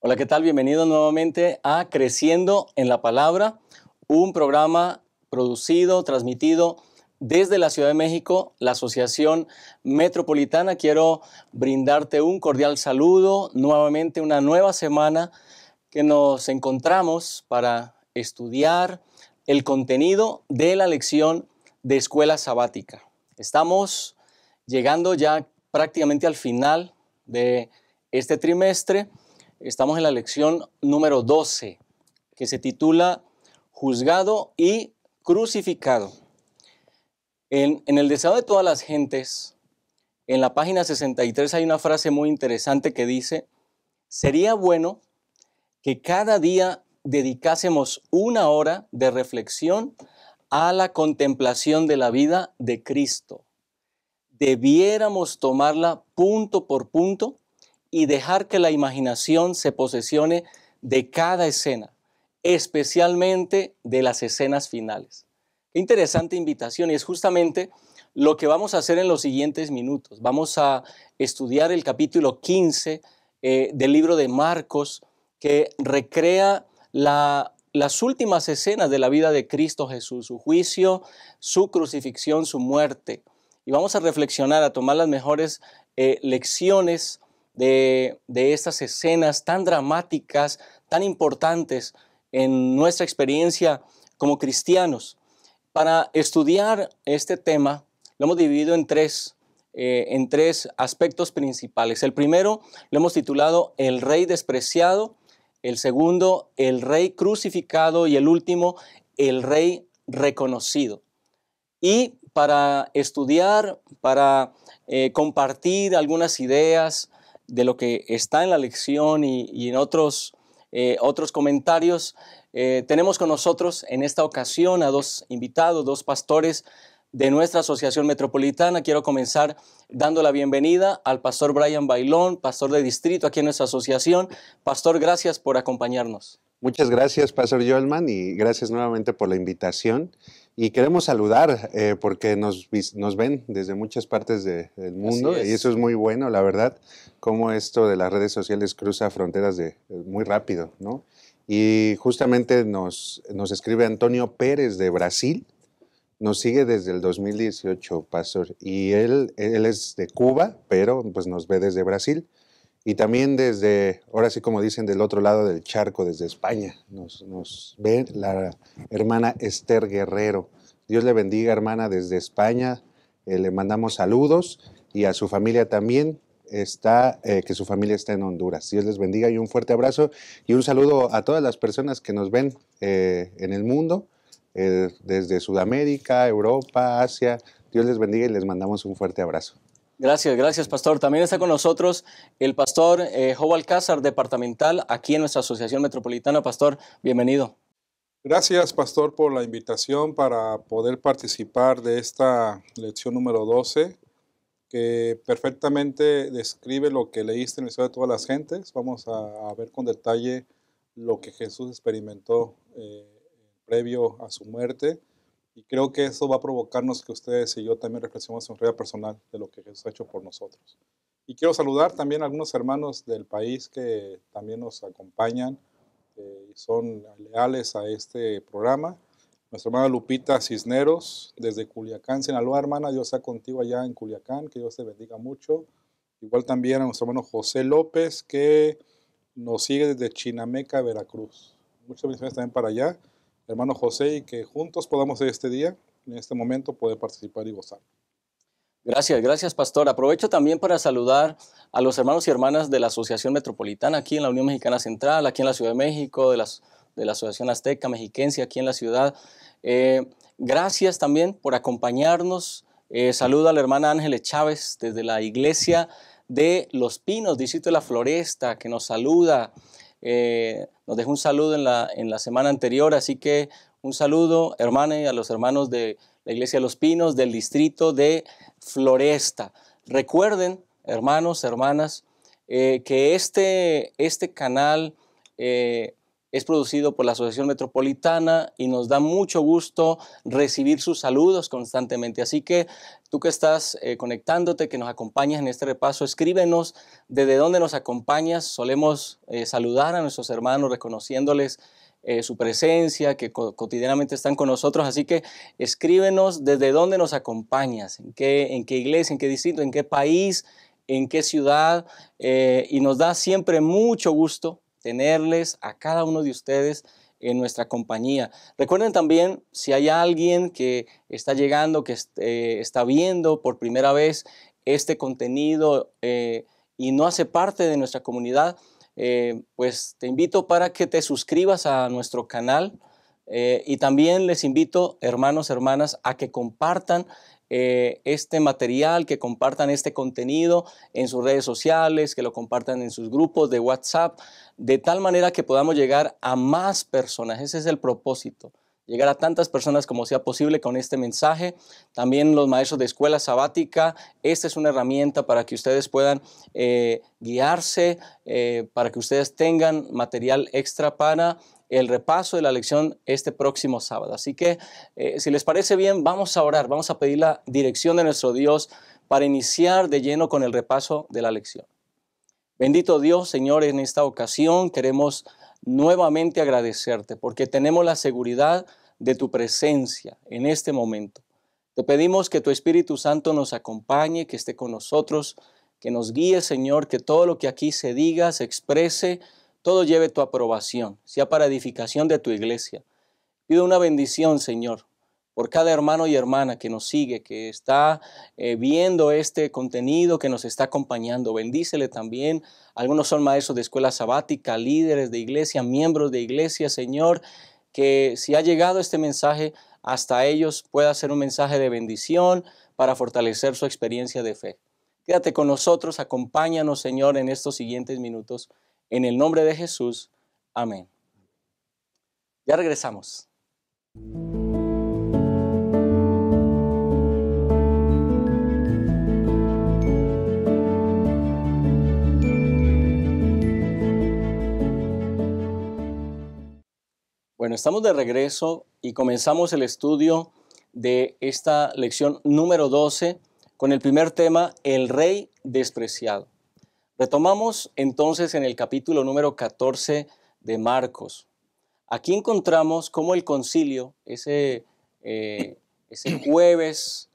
Hola, ¿qué tal? Bienvenidos nuevamente a Creciendo en la Palabra, un programa producido, transmitido desde la Ciudad de México, la Asociación Metropolitana. Quiero brindarte un cordial saludo, nuevamente una nueva semana que nos encontramos para estudiar el contenido de la lección de escuela sabática. Estamos llegando ya prácticamente al final de este trimestre. Estamos en la lección número 12, que se titula Juzgado y Crucificado. En el deseo de todas las gentes, en la página 63 hay una frase muy interesante que dice: sería bueno que cada día dedicásemos una hora de reflexión a la contemplación de la vida de Cristo. Debiéramos tomarla punto por punto y dejar que la imaginación se posesione de cada escena, especialmente de las escenas finales. Qué interesante invitación, y es justamente lo que vamos a hacer en los siguientes minutos. Vamos a estudiar el capítulo 15 del libro de Marcos, que recrea las últimas escenas de la vida de Cristo Jesús, su juicio, su crucifixión, su muerte. Y vamos a reflexionar, a tomar las mejores lecciones de estas escenas tan dramáticas, tan importantes en nuestra experiencia como cristianos. Para estudiar este tema, lo hemos dividido en tres aspectos principales. El primero lo hemos titulado El Rey despreciado, el segundo, El Rey crucificado, y el último, El Rey reconocido. Y para estudiar, para compartir algunas ideas de lo que está en la lección y en otros comentarios, tenemos con nosotros en esta ocasión a dos invitados, dos pastores de nuestra Asociación Metropolitana. Quiero comenzar dando la bienvenida al pastor Brian Bailón, pastor de distrito aquí en nuestra asociación. Pastor, gracias por acompañarnos. Muchas gracias, Pastor Joelman, y gracias nuevamente por la invitación. Y queremos saludar porque nos ven desde muchas partes del mundo, y eso es muy bueno, la verdad, cómo esto de las redes sociales cruza fronteras muy rápido, ¿no? Y justamente nos escribe Antonio Pérez de Brasil, nos sigue desde el 2018, Pastor, y él es de Cuba, pero pues nos ve desde Brasil. Y también desde, ahora sí como dicen, del otro lado del charco, desde España, nos ve la hermana Esther Guerrero. Dios le bendiga, hermana, desde España. Le mandamos saludos, y a su familia también, que su familia está en Honduras. Dios les bendiga, y un fuerte abrazo y un saludo a todas las personas que nos ven en el mundo, desde Sudamérica, Europa, Asia. Dios les bendiga y les mandamos un fuerte abrazo. Gracias, pastor. También está con nosotros el pastor Joe Alcázar, departamental, aquí en nuestra Asociación Metropolitana. Pastor, bienvenido. Gracias, pastor, por la invitación para poder participar de esta lección número 12, que perfectamente describe lo que leíste en la historia de todas las gentes. Vamos a ver con detalle lo que Jesús experimentó previo a su muerte. Y creo que eso va a provocarnos que ustedes y yo también reflexionemos en nuestra vida personal de lo que Jesús ha hecho por nosotros. Y quiero saludar también a algunos hermanos del país que también nos acompañan y son leales a este programa. Nuestra hermana Lupita Cisneros, desde Culiacán, Sinaloa. Hermana, Dios sea contigo allá en Culiacán, que Dios te bendiga mucho. Igual también a nuestro hermano José López, que nos sigue desde Chinameca, Veracruz. Muchas bendiciones también para allá, hermano José, y que juntos podamos este día, en este momento, poder participar y gozar. Gracias, pastor. Aprovecho también para saludar a los hermanos y hermanas de la Asociación Metropolitana aquí en la Unión Mexicana Central, aquí en la Ciudad de México, de la Asociación Azteca Mexiquense aquí en la ciudad. Gracias también por acompañarnos. Saludo a la hermana Ángeles Chávez desde la iglesia de Los Pinos, distrito de la Floresta, que nos saluda. Nos dejó un saludo en la semana anterior, así que un saludo, hermana, y a los hermanos de la iglesia de Los Pinos, del distrito de Floresta. Recuerden, hermanos, hermanas, que este canal Es producido por la Asociación Metropolitana y nos da mucho gusto recibir sus saludos constantemente. Así que tú que estás conectándote, que nos acompañas en este repaso, escríbenos desde dónde nos acompañas. Solemos saludar a nuestros hermanos reconociéndoles su presencia, que cotidianamente están con nosotros. Así que escríbenos desde dónde nos acompañas, en qué iglesia, en qué distrito, en qué país, en qué ciudad. Y nos da siempre mucho gusto tenerles a cada uno de ustedes en nuestra compañía. Recuerden también, si hay alguien que está llegando, que está viendo por primera vez este contenido y no hace parte de nuestra comunidad, pues te invito para que te suscribas a nuestro canal y también les invito, hermanos, hermanas, a que compartan este material, que compartan este contenido en sus redes sociales, que lo compartan en sus grupos de WhatsApp, de tal manera que podamos llegar a más personas. Ese es el propósito, llegar a tantas personas como sea posible con este mensaje. También los maestros de escuela sabática, esta es una herramienta para que ustedes puedan guiarse, para que ustedes tengan material extra para el repaso de la lección este próximo sábado. Así que, si les parece bien, vamos a orar, vamos a pedir la dirección de nuestro Dios para iniciar de lleno con el repaso de la lección. Bendito Dios, Señor, en esta ocasión queremos nuevamente agradecerte porque tenemos la seguridad de tu presencia en este momento. Te pedimos que tu Espíritu Santo nos acompañe, que esté con nosotros, que nos guíe, Señor, que todo lo que aquí se diga, se exprese, todo lleve tu aprobación, sea para edificación de tu iglesia. Pido una bendición, Señor, por cada hermano y hermana que nos sigue, que está viendo este contenido, que nos está acompañando. Bendícele también. Algunos son maestros de escuela sabática, líderes de iglesia, miembros de iglesia, Señor, que si ha llegado este mensaje hasta ellos pueda ser un mensaje de bendición para fortalecer su experiencia de fe. Quédate con nosotros, acompáñanos, Señor, en estos siguientes minutos. En el nombre de Jesús, amén. Ya regresamos. Bueno, estamos de regreso y comenzamos el estudio de esta lección número 12 con el primer tema, el rey despreciado. Retomamos entonces en el capítulo número 14 de Marcos. Aquí encontramos cómo el concilio, ese jueves,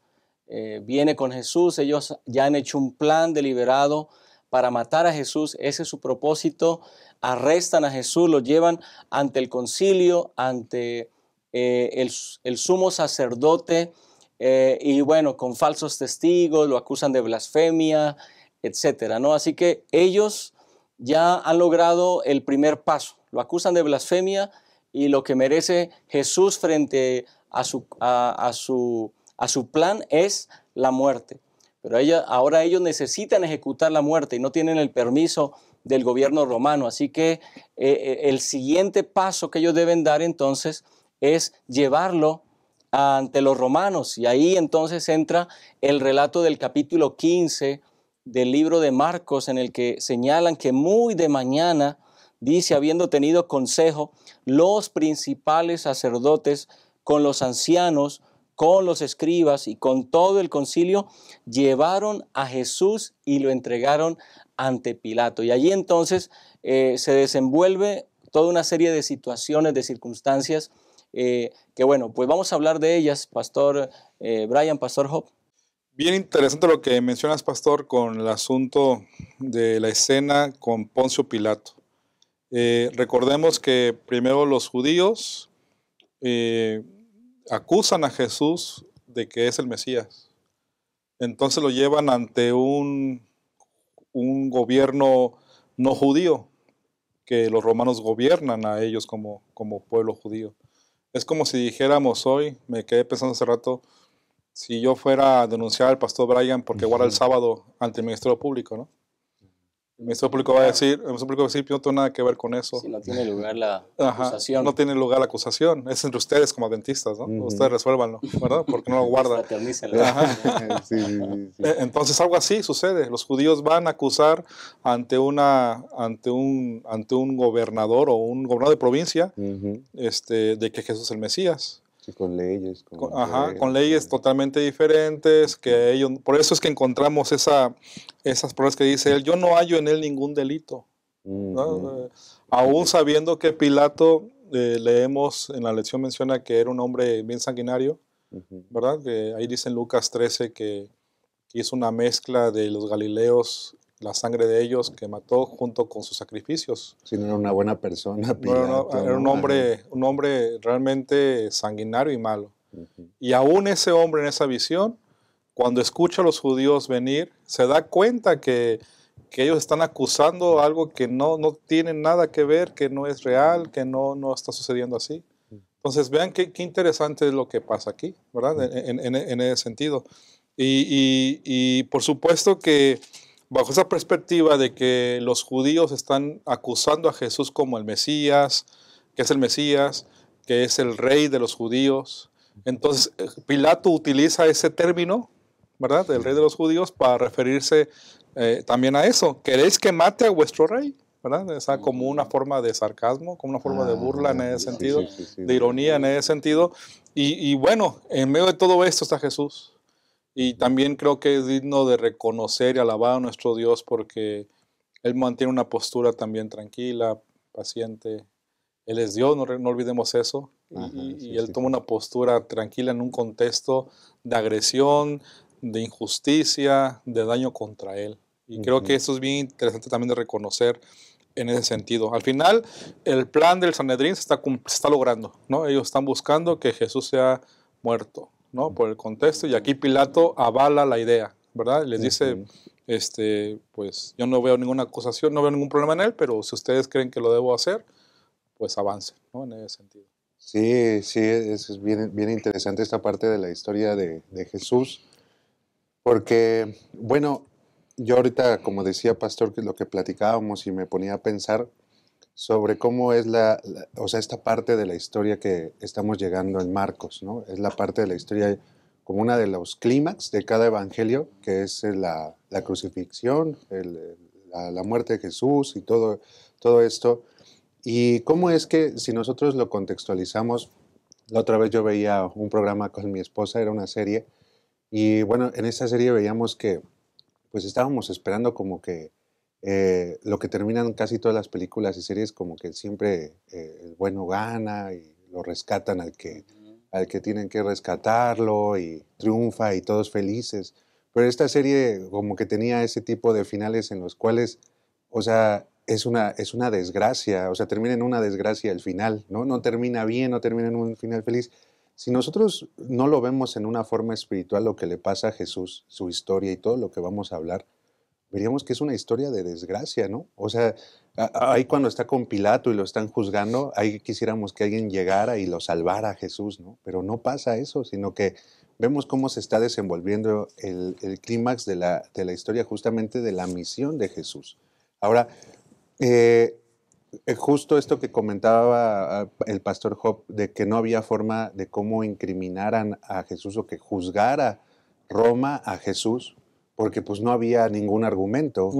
viene con Jesús. Ellos ya han hecho un plan deliberado para matar a Jesús. Ese es su propósito. Arrestan a Jesús, lo llevan ante el concilio, ante el sumo sacerdote, y bueno, con falsos testigos, lo acusan de blasfemia, etcétera, ¿no? Así que ellos ya han logrado el primer paso, lo acusan de blasfemia y lo que merece Jesús frente a su plan es la muerte. Pero ahora ellos necesitan ejecutar la muerte y no tienen el permiso del gobierno romano. Así que el siguiente paso que ellos deben dar entonces es llevarlo ante los romanos. Y ahí entonces entra el relato del capítulo 15 del libro de Marcos, en el que señalan que muy de mañana, dice, habiendo tenido consejo, los principales sacerdotes con los ancianos, con los escribas y con todo el concilio, llevaron a Jesús y lo entregaron ante Pilato. Y allí entonces se desenvuelve toda una serie de situaciones, de circunstancias, que bueno, pues vamos a hablar de ellas, Pastor Brian, Pastor Job. Bien interesante lo que mencionas, Pastor, con el asunto de la escena con Poncio Pilato. Recordemos que primero los judíos acusan a Jesús de que es el Mesías. Entonces lo llevan ante un gobierno no judío, que los romanos gobiernan a ellos como pueblo judío. Es como si dijéramos hoy, me quedé pensando hace rato, si yo fuera a denunciar al pastor Brian porque guarda el sábado ante el Ministerio Público, ¿no? El Ministerio Público va a decir, yo no tengo nada que ver con eso. Si no tiene lugar la Ajá, acusación. no tiene lugar la acusación. Es entre ustedes como adventistas, ¿no? Ustedes resuélvanlo, ¿verdad? Porque no lo guardan. Sí. Entonces algo así sucede. Los judíos van a acusar ante un gobernador o un gobernador de provincia de que Jesús es el Mesías. Sí, con leyes. Con leyes totalmente diferentes, que ellos, por eso es que encontramos esas pruebas que dice él, yo no hallo en él ningún delito. Aún sabiendo que Pilato, leemos en la lección menciona que era un hombre bien sanguinario, ¿verdad? Que ahí dice en Lucas 13 que hizo una mezcla de los galileos, la sangre de ellos que mató junto con sus sacrificios. Sí, no era una buena persona, Pilato, era un hombre realmente sanguinario y malo. Y aún ese hombre en esa visión, cuando escucha a los judíos venir, se da cuenta que ellos están acusando algo que no tiene nada que ver, que no es real, que no está sucediendo así. Entonces vean qué interesante es lo que pasa aquí, ¿verdad? En ese sentido. Y por supuesto que bajo esa perspectiva de que los judíos están acusando a Jesús como el Mesías, que es el Mesías, que es el rey de los judíos, entonces Pilato utiliza ese término, ¿verdad?, del rey de los judíos para referirse también a eso. ¿Queréis que mate a vuestro rey? ¿Verdad? O sea, como una forma de sarcasmo, como una forma de burla en ese sentido, de ironía en ese sentido. Y bueno, en medio de todo esto está Jesús. Y también creo que es digno de reconocer y alabar a nuestro Dios porque Él mantiene una postura también tranquila, paciente. Él es Dios, no olvidemos eso. Y Él toma una postura tranquila en un contexto de agresión, de injusticia, de daño contra Él. Y creo que eso es bien interesante también de reconocer en ese sentido. Al final, el plan del Sanedrín se está logrando, ¿no? Ellos están buscando que Jesús sea muerto, ¿no? Por el contexto, y aquí Pilato avala la idea, ¿verdad? Les dice, pues yo no veo ninguna acusación, no veo ningún problema en él, pero si ustedes creen que lo debo hacer, pues avancen, ¿no? En ese sentido. Sí, es bien interesante esta parte de la historia de Jesús, porque, bueno, yo ahorita, como decía Pastor, que es lo que platicábamos y me ponía a pensar sobre cómo es o sea, esta parte de la historia que estamos llegando en Marcos, ¿no? Es la parte de la historia como una de los clímax de cada evangelio, que es la crucifixión, la muerte de Jesús y todo esto. Y cómo es que si nosotros lo contextualizamos, la otra vez yo veía un programa con mi esposa, era una serie, y bueno, en esa serie veíamos que pues estábamos esperando como que lo que terminan casi todas las películas y series, como que siempre el bueno gana y lo rescatan al que tienen que rescatarlo y triunfa y todos felices. Pero esta serie como que tenía ese tipo de finales en los cuales, o sea, es una desgracia, o sea, termina en una desgracia el final, ¿no? No termina bien, no termina en un final feliz. Si nosotros no lo vemos en una forma espiritual, lo que le pasa a Jesús, su historia y todo lo que vamos a hablar, veríamos que es una historia de desgracia, ¿no? O sea, ahí cuando está con Pilato y lo están juzgando, ahí quisiéramos que alguien llegara y lo salvara a Jesús, ¿no? Pero no pasa eso, sino que vemos cómo se está desenvolviendo el clímax de la historia justamente de la misión de Jesús. Ahora, justo esto que comentaba el pastor Job, de que no había forma de cómo incriminaran a Jesús o que juzgara Roma a Jesús, porque pues no había ningún argumento,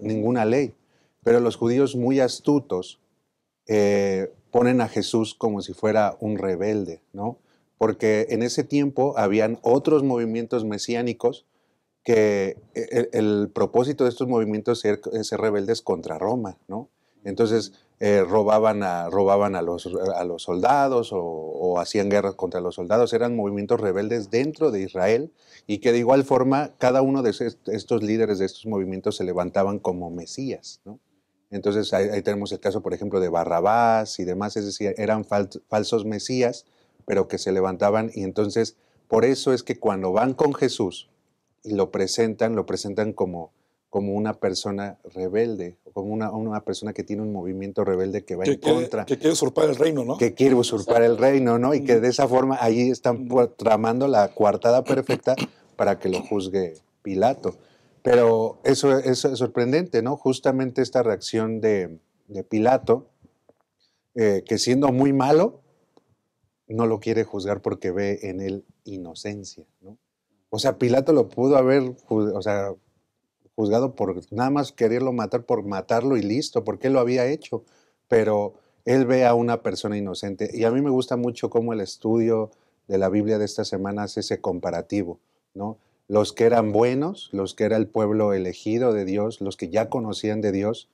ninguna ley. Pero los judíos muy astutos ponen a Jesús como si fuera un rebelde, ¿no? Porque en ese tiempo habían otros movimientos mesiánicos que el propósito de estos movimientos es ser rebeldes contra Roma, ¿no? Entonces robaban a los soldados o hacían guerra contra los soldados. Eran movimientos rebeldes dentro de Israel y que de igual forma cada uno de estos líderes de estos movimientos se levantaban como mesías, ¿no? Entonces ahí tenemos el caso, por ejemplo, de Barrabás y demás, es decir, eran falsos mesías, pero que se levantaban, y entonces por eso es que cuando van con Jesús y lo presentan como una persona rebelde, como una persona que tiene un movimiento rebelde que va en contra. Que quiere usurpar el reino, ¿no? Que quiere usurpar el reino, ¿no? Y que de esa forma ahí están tramando la coartada perfecta para que lo juzgue Pilato. Pero eso es sorprendente, ¿no? Justamente esta reacción de Pilato, que siendo muy malo, no lo quiere juzgar porque ve en él inocencia, ¿no? O sea, Pilato lo pudo haber, juzgado por nada más quererlo matar por matarlo y listo, porque él lo había hecho, pero él ve a una persona inocente. Y a mí me gusta mucho cómo el estudio de la Biblia de esta semana hace ese comparativo, ¿no? Los que eran buenos, los que era el pueblo elegido de Dios, los que ya conocían de Dios,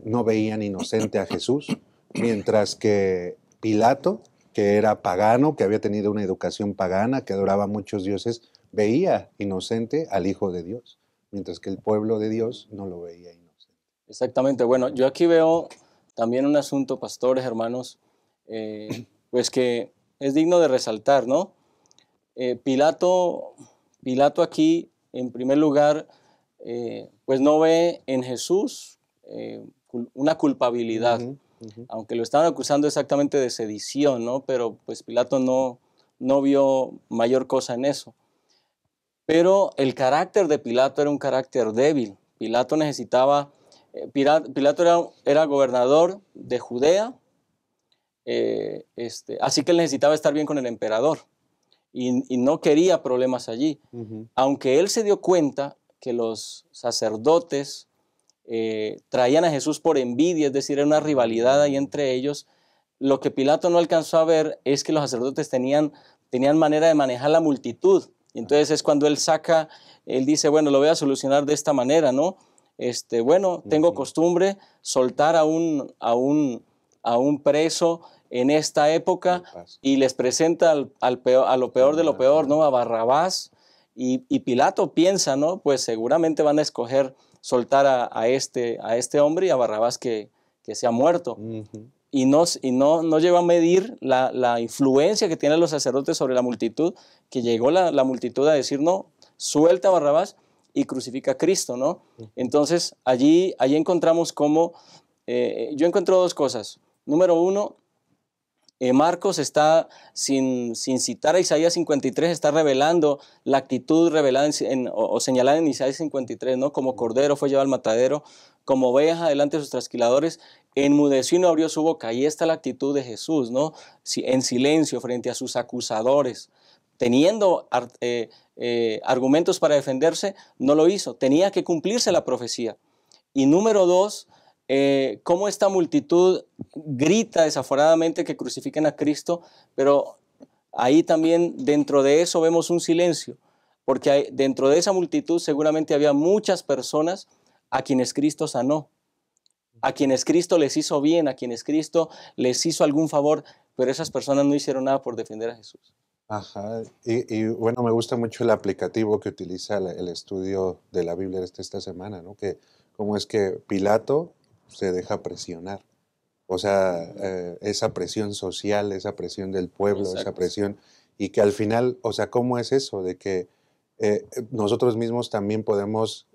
no veían inocente a Jesús, mientras que Pilato, que era pagano, que había tenido una educación pagana, que adoraba a muchos dioses, veía inocente al Hijo de Dios, mientras que el pueblo de Dios no lo veía inocente. Exactamente. Bueno, yo aquí veo también un asunto, pastores, hermanos, pues que es digno de resaltar, ¿no? Pilato aquí, en primer lugar, pues no ve en Jesús una culpabilidad, aunque lo estaban acusando exactamente de sedición, ¿no? Pero pues Pilato no vio mayor cosa en eso. Pero el carácter de Pilato era un carácter débil. Pilato necesitaba, Pilato era gobernador de Judea, así que él necesitaba estar bien con el emperador y no quería problemas allí. Aunque él se dio cuenta que los sacerdotes traían a Jesús por envidia, es decir, era una rivalidad ahí entre ellos, lo que Pilato no alcanzó a ver es que los sacerdotes tenían manera de manejar la multitud. Y entonces es cuando él dice, bueno, lo voy a solucionar de esta manera, ¿no? Bueno, tengo costumbre soltar a un preso en esta época y les presenta a lo peor de lo peor, ¿no? A Barrabás. Y Pilato piensa, ¿no? Pues seguramente van a escoger soltar a este hombre y a Barrabás que se ha muerto. Y no llegó a medir la influencia que tienen los sacerdotes sobre la multitud, que llegó la multitud a decir, no, suelta a Barrabás y crucifica a Cristo, ¿no? Entonces, allí encontramos cómo, yo encuentro dos cosas. Número uno, Marcos está, sin citar a Isaías 53, está revelando la actitud revelada o señalada en Isaías 53, ¿no? Como cordero fue llevado al matadero, como oveja delante de sus trasquiladores, enmudeció y no abrió su boca. Ahí está la actitud de Jesús, ¿no? En silencio frente a sus acusadores. Teniendo argumentos para defenderse, no lo hizo. Tenía que cumplirse la profecía. Y número dos, cómo esta multitud grita desaforadamente que crucifiquen a Cristo, pero ahí también dentro de eso vemos un silencio, porque dentro de esa multitud seguramente había muchas personas a quienes Cristo sanó, a quienes Cristo les hizo bien, a quienes Cristo les hizo algún favor, pero esas personas no hicieron nada por defender a Jesús. Ajá, y bueno, me gusta mucho el aplicativo que utiliza el estudio de la Biblia esta semana, ¿no? Que cómo es que Pilato se deja presionar. O sea, esa presión social, esa presión del pueblo, exacto, esa presión, y que al final, o sea, ¿cómo es eso? De que nosotros mismos también podemos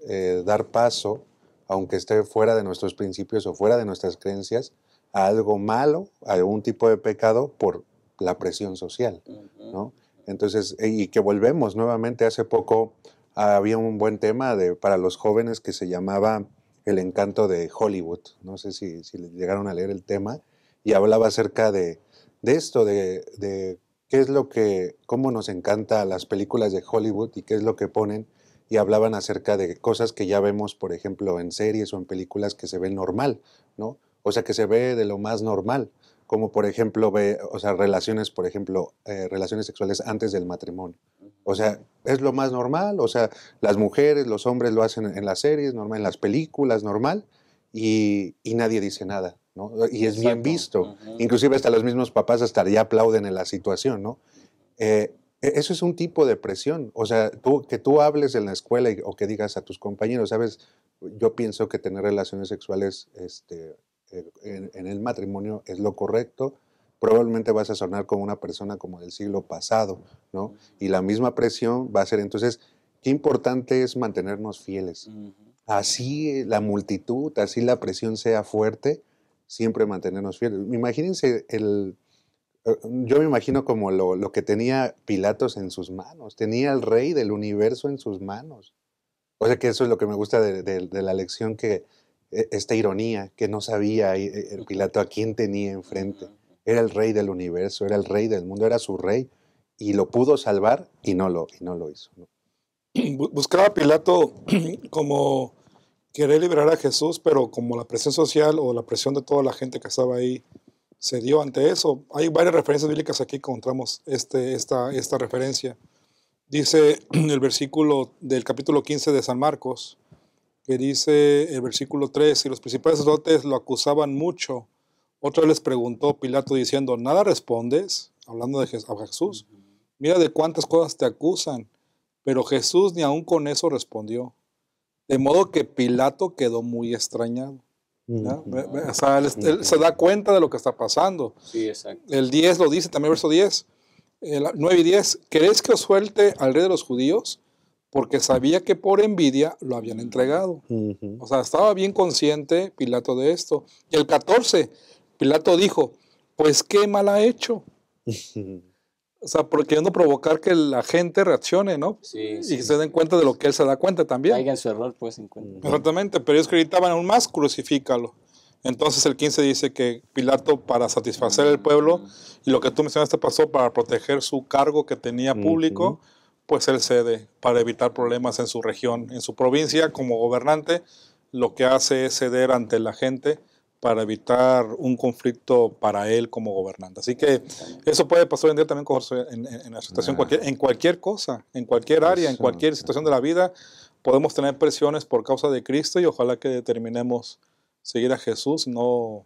dar paso, aunque esté fuera de nuestros principios o fuera de nuestras creencias, a algo malo, a algún tipo de pecado por la presión social, ¿no? Entonces, y que volvemos nuevamente, hace poco había un buen tema para los jóvenes que se llamaba El encanto de Hollywood. No sé si llegaron a leer el tema, y hablaba acerca de esto, de qué es cómo nos encanta las películas de Hollywood y qué es lo que ponen, y hablaban acerca de cosas que ya vemos, por ejemplo, en series o en películas que se ven normal, ¿no? O sea, que se ve de lo más normal, como por ejemplo, relaciones, por ejemplo, relaciones sexuales antes del matrimonio. O sea, es lo más normal, o sea, las mujeres, los hombres lo hacen en las series, normal, en las películas, normal, y nadie dice nada, ¿no? Y es bien visto. Inclusive hasta los mismos papás hasta ya aplauden en la situación, ¿no? Eso es un tipo de presión. O sea, que tú hables en la escuela o que digas a tus compañeros, ¿sabes? Yo pienso que tener relaciones sexuales en el matrimonio es lo correcto. Probablemente vas a sonar como una persona como del siglo pasado, ¿no? Y la misma presión va a ser, entonces, qué importante es mantenernos fieles. Así la multitud, así la presión sea fuerte, siempre mantenernos fieles. Imagínense, yo me imagino como lo que tenía Pilatos en sus manos, tenía al rey del universo en sus manos. O sea que eso es lo que me gusta de la lección, que esta ironía, que no sabía Pilato a quién tenía enfrente. Era el rey del universo, era el rey del mundo, era su rey, y lo pudo salvar y no lo hizo, ¿no? Buscaba Pilato como querer liberar a Jesús, pero como la presión social o la presión de toda la gente que estaba ahí se dio ante eso. Hay varias referencias bíblicas aquí que encontramos esta referencia. Dice el versículo del capítulo 15 de San Marcos, que dice el versículo 3, y los principales sacerdotes lo acusaban mucho. Otra vez les preguntó Pilato diciendo, ¿nada respondes? Hablando a Jesús. Mira de cuántas cosas te acusan. Pero Jesús ni aun con eso respondió. De modo que Pilato quedó muy extrañado. ¿No? O sea, él se da cuenta de lo que está pasando. Sí, exacto. El 10 lo dice, también verso 10, 9 y 10. ¿Queréis que os suelte al rey de los judíos? Porque sabía que por envidia lo habían entregado. O sea, estaba bien consciente Pilato de esto. Y el 14, Pilato dijo, pues qué mal ha hecho. O sea, queriendo provocar que la gente reaccione, ¿no? Sí, y se den cuenta de lo que él se da cuenta también. Caiga en su error, pues, en cuenta. Exactamente, pero ellos gritaban aún más, crucifícalo. Entonces el 15 dice que Pilato, para satisfacer al pueblo, y lo que tú mencionaste pasó, para proteger su cargo que tenía público, pues él cede para evitar problemas en su región, en su provincia. Como gobernante, lo que hace es ceder ante la gente para evitar un conflicto para él como gobernante. Así que eso puede pasar hoy en día también en la situación, en cualquier cosa, en cualquier área, en cualquier situación de la vida. Podemos tener presiones por causa de Cristo y ojalá que determinemos seguir a Jesús, no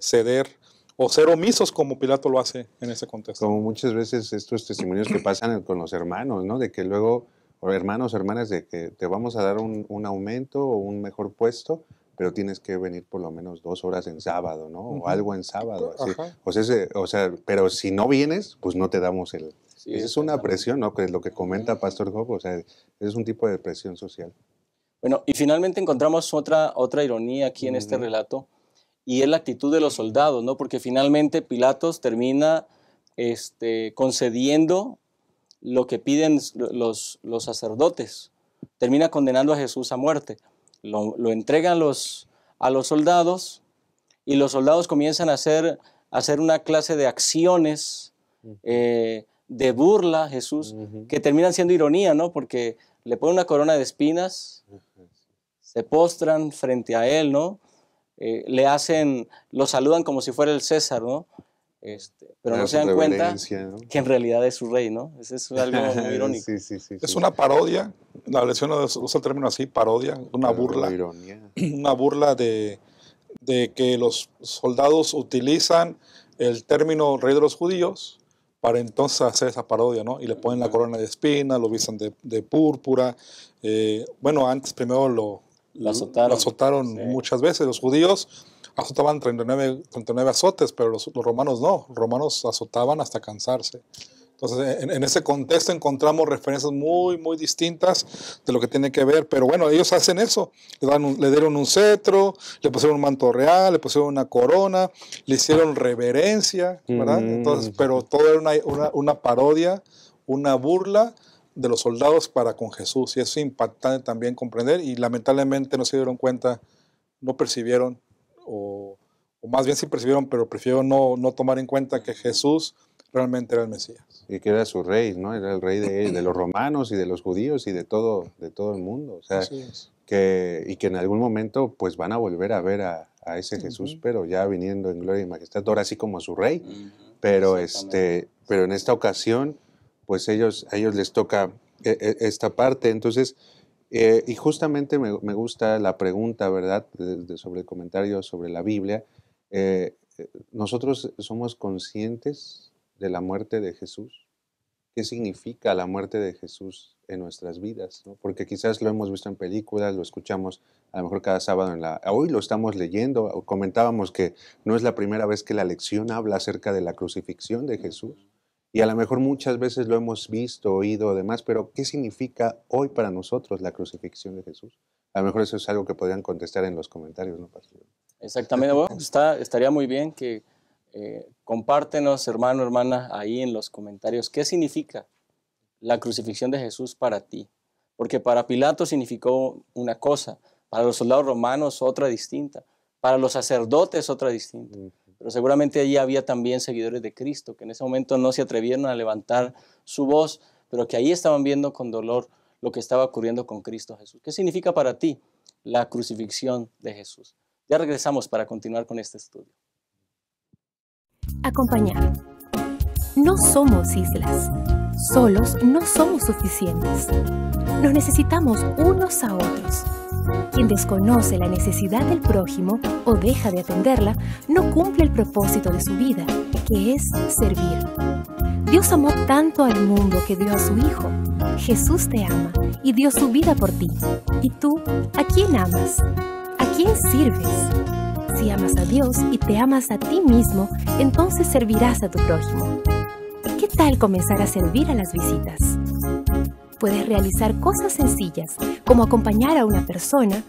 ceder o ser omisos como Pilato lo hace en ese contexto. Como muchas veces estos testimonios que pasan con los hermanos, ¿no? De que luego, o hermanos, hermanas, de que te vamos a dar un aumento o un mejor puesto, pero tienes que venir por lo menos 2 horas en sábado, ¿no? O algo en sábado. Así. O sea, pero si no vienes, pues no te damos el... Sí, es una presión, ¿no? Que es lo que comenta Pastor Job, o sea, es un tipo de presión social. Bueno, y finalmente encontramos otra ironía aquí en este relato, y es la actitud de los soldados, ¿no? Porque finalmente Pilatos termina concediendo lo que piden los sacerdotes, termina condenando a Jesús a muerte. Lo entregan a los soldados, y los soldados comienzan a hacer una clase de acciones de burla a Jesús, que terminan siendo ironía, ¿no? Porque le ponen una corona de espinas, se postran frente a él, ¿no? Lo saludan como si fuera el César, ¿no? Pero no se dan cuenta, ¿no?, que en realidad es su rey, ¿no? Eso es algo muy irónico. Sí. Es una parodia, la lección usa el término así, parodia, una burla. Una burla de que los soldados utilizan el término rey de los judíos para entonces hacer esa parodia, ¿no? Y le ponen la corona de espinas, lo visten de púrpura. Bueno, antes primero lo azotaron muchas veces. Los judíos azotaban 39 azotes, pero los romanos no. Los romanos azotaban hasta cansarse. Entonces, en ese contexto encontramos referencias muy, muy distintas de lo que tiene que ver. Pero bueno, ellos hacen eso. Le dieron un cetro, le pusieron un manto real, le pusieron una corona, le hicieron reverencia, ¿verdad? Entonces, pero todo era una parodia, una burla de los soldados para con Jesús. Y eso es impactante también comprender. Y lamentablemente no se dieron cuenta, no percibieron, o más bien sí percibieron, pero prefirieron no tomar en cuenta que Jesús realmente era el Mesías. Y que era su rey, ¿no? Era el rey de los romanos y de los judíos y de todo el mundo. O sea, que en algún momento pues van a volver a ver a ese Jesús, pero ya viniendo en gloria y majestad, ahora sí como su rey. Pero en esta ocasión, pues a ellos les toca esta parte. Entonces, y justamente me gusta la pregunta, ¿verdad? Sobre el comentario sobre la Biblia. Nosotros somos conscientes de la muerte de Jesús. ¿Qué significa la muerte de Jesús en nuestras vidas, ¿no? Porque quizás lo hemos visto en películas, lo escuchamos a lo mejor cada sábado hoy lo estamos leyendo, o comentábamos que no es la primera vez que la lección habla acerca de la crucifixión de Jesús, y a lo mejor muchas veces lo hemos visto, oído, demás, pero ¿qué significa hoy para nosotros la crucifixión de Jesús? A lo mejor eso es algo que podrían contestar en los comentarios, ¿no, pastor? Exactamente, bueno, estaría muy bien que compártenos, hermano, hermana, ahí en los comentarios, ¿qué significa la crucifixión de Jesús para ti? porque para Pilato significó una cosa, para los soldados romanos otra distinta, para los sacerdotes otra distinta. Pero seguramente allí había también seguidores de Cristo, que en ese momento no se atrevieron a levantar su voz, pero que ahí estaban viendo con dolor lo que estaba ocurriendo con Cristo Jesús. ¿Qué significa para ti la crucifixión de Jesús? Ya regresamos para continuar con este estudio. Acompañar. No somos islas. Solos no somos suficientes. Nos necesitamos unos a otros. Quien desconoce la necesidad del prójimo o deja de atenderla, no cumple el propósito de su vida, que es servir. Dios amó tanto al mundo que dio a su Hijo. Jesús te ama y dio su vida por ti. ¿Y tú, a quién amas? ¿A quién sirves? Si amas a Dios y te amas a ti mismo, entonces servirás a tu prójimo. ¿Qué tal comenzar a servir a las visitas? Puedes realizar cosas sencillas, como acompañar a una persona.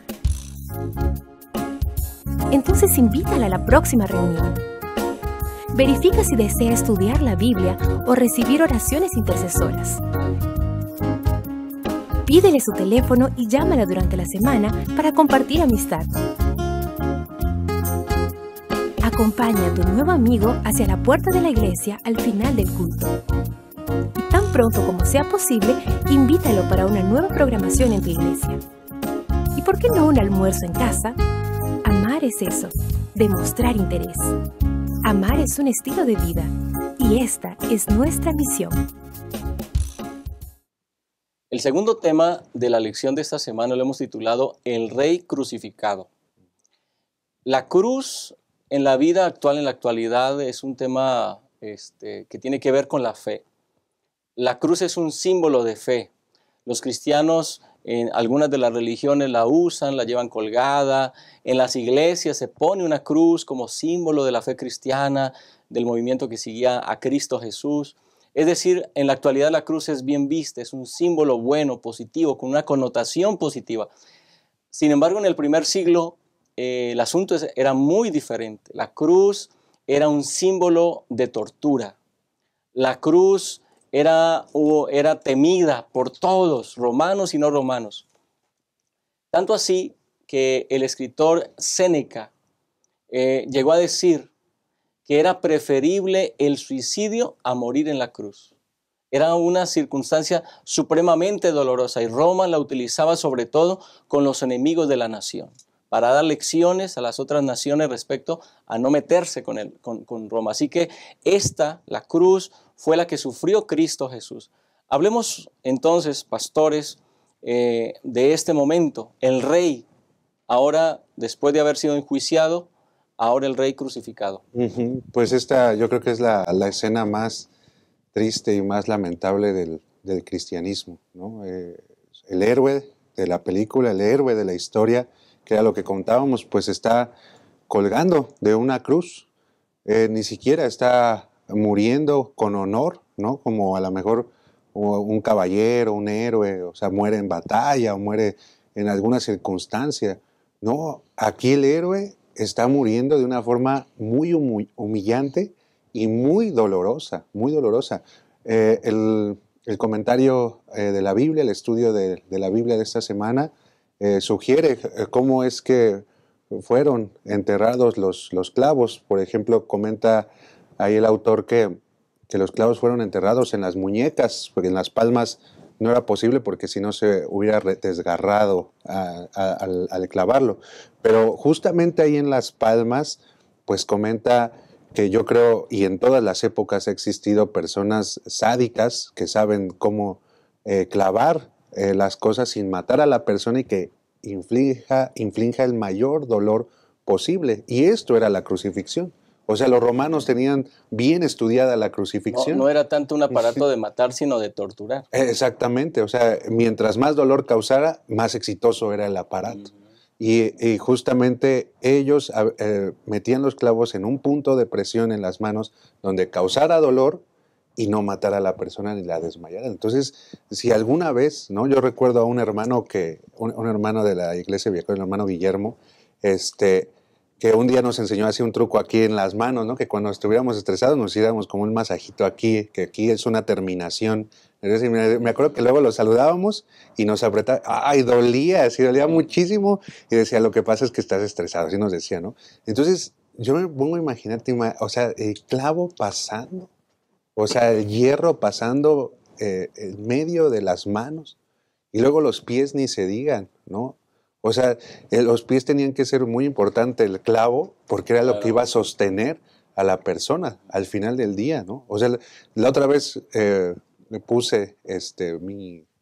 Entonces invítala a la próxima reunión. Verifica si desea estudiar la Biblia o recibir oraciones intercesoras. Pídele su teléfono y llámala durante la semana para compartir amistad. Acompaña a tu nuevo amigo hacia la puerta de la iglesia al final del culto. Y tan pronto como sea posible, invítalo para una nueva programación en tu iglesia. ¿Y por qué no un almuerzo en casa? Amar es eso, demostrar interés. Amar es un estilo de vida, y esta es nuestra misión. El segundo tema de la lección de esta semana lo hemos titulado El Rey Crucificado. La cruz en la vida actual, en la actualidad, es un tema que tiene que ver con la fe. La cruz es un símbolo de fe. Los cristianos en algunas de las religiones la usan, la llevan colgada. En las iglesias se pone una cruz como símbolo de la fe cristiana, del movimiento que seguía a Cristo Jesús. Es decir, en la actualidad la cruz es bien vista, es un símbolo bueno, positivo, con una connotación positiva. Sin embargo, en el primer siglo el asunto era muy diferente. La cruz era un símbolo de tortura. La cruz era temida por todos, romanos y no romanos. Tanto así que el escritor Séneca llegó a decir que era preferible el suicidio a morir en la cruz. Era una circunstancia supremamente dolorosa y Roma la utilizaba sobre todo con los enemigos de la nación, para dar lecciones a las otras naciones respecto a no meterse con Roma. Así que la cruz, fue la que sufrió Cristo Jesús. Hablemos entonces, pastores, de este momento, el rey, ahora después de haber sido enjuiciado, ahora el rey crucificado. Pues esta yo creo que es la escena más triste y más lamentable del cristianismo, ¿no? El héroe de la película, el héroe de la historia, que era lo que contábamos, pues está colgando de una cruz, ni siquiera está muriendo con honor, ¿no? Como a lo mejor un caballero, un héroe, o sea, muere en batalla o muere en alguna circunstancia. No, aquí el héroe está muriendo de una forma muy humillante y muy dolorosa, muy dolorosa. El comentario de la Biblia, el estudio de la Biblia de esta semana, sugiere cómo es que fueron enterrados los clavos. Por ejemplo, comenta ahí el autor que los clavos fueron enterrados en las muñecas, porque en las palmas no era posible porque si no se hubiera desgarrado al clavarlo. Pero justamente ahí en las palmas, pues comenta que yo creo, y en todas las épocas ha existido personas sádicas que saben cómo clavar las cosas sin matar a la persona y que inflinja el mayor dolor posible. Y esto era la crucifixión. O sea, los romanos tenían bien estudiada la crucifixión. No era tanto un aparato de matar, sino de torturar. Exactamente. O sea, mientras más dolor causara, más exitoso era el aparato. Y justamente ellos metían los clavos en un punto de presión en las manos donde causara dolor y no matara a la persona ni la desmayara. Entonces, si alguna vez, ¿no? Yo recuerdo a un hermano un hermano de la iglesia vieja, el hermano Guillermo, que que un día nos enseñó así un truco aquí en las manos, ¿no? Que cuando estuviéramos estresados nos hiciéramos como un masajito aquí, que aquí es una terminación. Entonces, me acuerdo que luego lo saludábamos y nos apretaba. ¡Ay, dolía! Sí, dolía muchísimo. Y decía, lo que pasa es que estás estresado. Así nos decía, ¿no? Entonces, yo me pongo a imaginarte, o sea, el clavo pasando, o sea, el hierro pasando en medio de las manos. Y luego los pies ni se digan, ¿no? O sea, los pies tenían que ser muy importante, el clavo, porque era lo que iba a sostener a la persona al final del día, ¿no? O sea, la otra vez le puse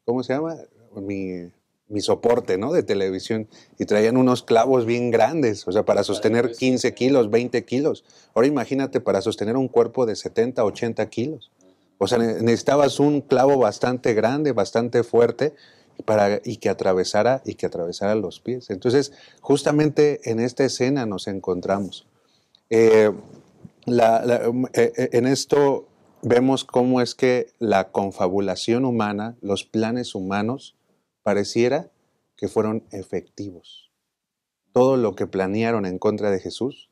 ¿cómo se llama? Mi soporte, ¿no? De televisión, y traían unos clavos bien grandes, o sea, para sostener 15 kilos, 20 kilos. Ahora imagínate para sostener un cuerpo de 70, 80 kilos. O sea, necesitabas un clavo bastante grande, bastante fuerte, y que atravesara los pies. Entonces, justamente en esta escena nos encontramos. En esto vemos cómo es que la confabulación humana, los planes humanos, pareciera que fueron efectivos. Todo lo que planearon en contra de Jesús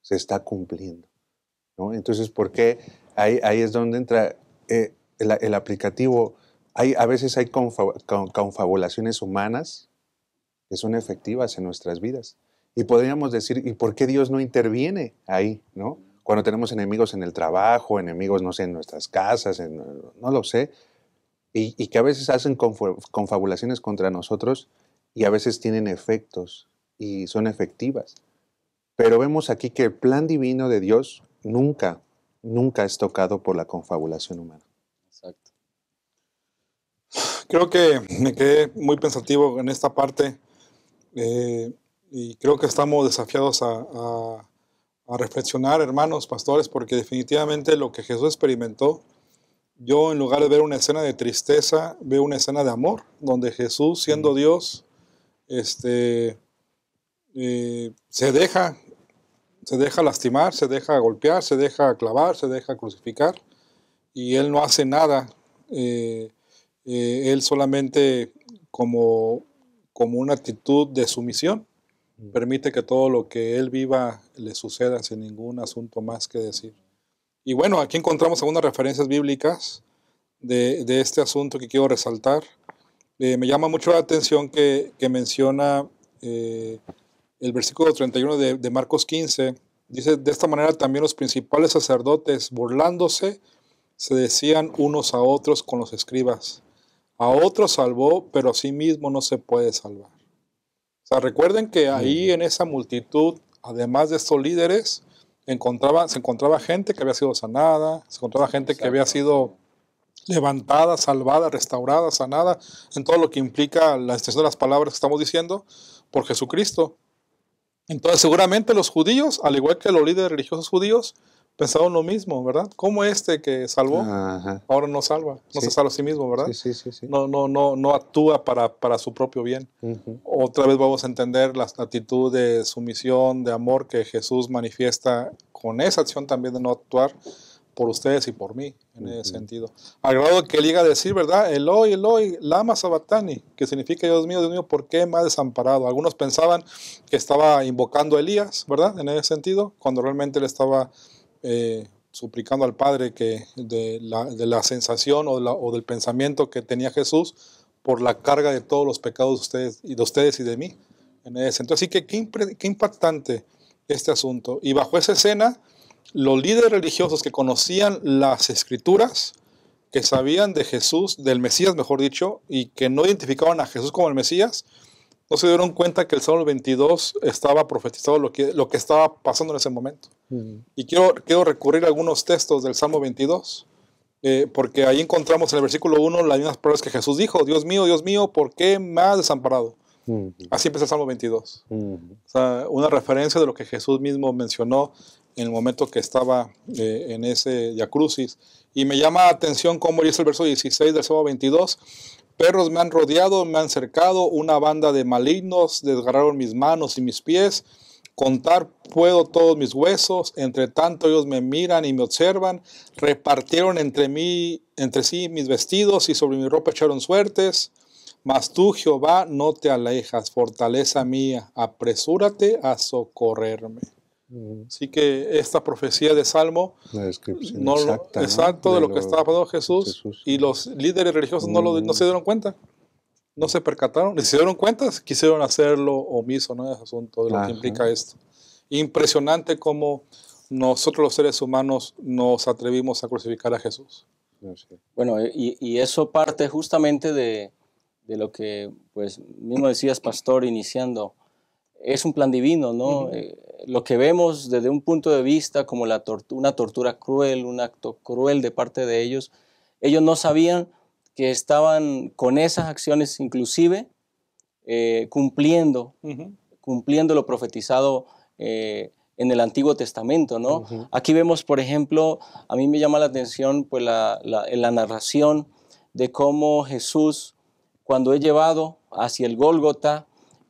se está cumpliendo, ¿no? Entonces, ¿por qué? Ahí es donde entra el aplicativo. A veces hay confabulaciones humanas que son efectivas en nuestras vidas. Y podríamos decir, ¿y por qué Dios no interviene ahí, ¿no? Cuando tenemos enemigos en el trabajo, enemigos, no sé, en nuestras casas, no lo sé, y que a veces hacen confabulaciones contra nosotros y a veces tienen efectos y son efectivas. Pero vemos aquí que el plan divino de Dios nunca es tocado por la confabulación humana. Exacto. Creo que me quedé muy pensativo en esta parte y creo que estamos desafiados a reflexionar, hermanos, pastores, porque definitivamente lo que Jesús experimentó, yo en lugar de ver una escena de tristeza, veo una escena de amor, donde Jesús, siendo Dios, se deja lastimar, se deja golpear, se deja clavar, se deja crucificar, y Él no hace nada. Él solamente como una actitud de sumisión permite que todo lo que él viva le suceda sin ningún asunto más que decir. Y bueno, aquí encontramos algunas referencias bíblicas de este asunto que quiero resaltar. Me llama mucho la atención que menciona el versículo 31 de Marcos 15. Dice, de esta manera también los principales sacerdotes, burlándose, se decían unos a otros con los escribas, a otros salvó, pero a sí mismo no se puede salvar. O sea, recuerden que ahí en esa multitud, además de estos líderes, se encontraba gente que había sido sanada, se encontraba gente que había sido levantada, salvada, restaurada, sanada, en todo lo que implica la extensión de las palabras que estamos diciendo, por Jesucristo. Entonces, seguramente los judíos, al igual que los líderes religiosos judíos, pensaron lo mismo, ¿verdad? ¿Cómo que salvó, ahora no salva? No se salva a sí mismo, ¿verdad? Sí. No actúa para su propio bien. Otra vez vamos a entender la actitud de sumisión, de amor que Jesús manifiesta con esa acción también de no actuar por ustedes y por mí, en ese sentido. Al grado que él llega a decir, ¿verdad? Eloi, Eloi, lama sabactani, que significa, Dios mío, ¿por qué me has desamparado? Algunos pensaban que estaba invocando a Elías, ¿verdad? En ese sentido, cuando realmente él estaba suplicando al Padre que de la sensación o del pensamiento que tenía Jesús por la carga de todos los pecados de ustedes y de mí. En ese sentido. Así que qué impactante este asunto. Y bajo esa escena, los líderes religiosos que conocían las Escrituras, que sabían de Jesús, del Mesías, mejor dicho, y que no identificaban a Jesús como el Mesías, no se dieron cuenta que el Salmo 22 estaba profetizado lo que estaba pasando en ese momento. Y quiero recurrir a algunos textos del Salmo 22, porque ahí encontramos en el versículo 1 las mismas palabras que Jesús dijo, Dios mío, ¿por qué me has desamparado? Así empieza el Salmo 22. O sea, una referencia de lo que Jesús mismo mencionó en el momento que estaba en ese Via Crucis. Y me llama la atención cómo dice el verso 16 del Salmo 22, perros me han rodeado, me han cercado, una banda de malignos desgarraron mis manos y mis pies, contar puedo todos mis huesos, entre tanto ellos me miran y me observan, repartieron entre sí mis vestidos y sobre mi ropa echaron suertes, Mas tú, Jehová, no te alejas, fortaleza mía, apresúrate a socorrerme. Así que esta profecía de Salmo, la descripción exacto de lo que estaba pasando Jesús, y los líderes religiosos no se dieron cuenta, no se percataron, y si se dieron cuenta, quisieron hacerlo omiso, ¿no? Es asunto de lo que implica esto. Impresionante cómo nosotros los seres humanos nos atrevimos a crucificar a Jesús. Bueno, y eso parte justamente de lo que, pues, mismo decías, pastor, iniciando. Es un plan divino, ¿no? Lo que vemos desde un punto de vista como una tortura cruel, un acto cruel de parte de ellos no sabían que estaban con esas acciones inclusive cumpliendo lo profetizado en el Antiguo Testamento, ¿no? Aquí vemos, por ejemplo, a mí me llama la atención pues, la narración de cómo Jesús, cuando es llevado hacia el Gólgota,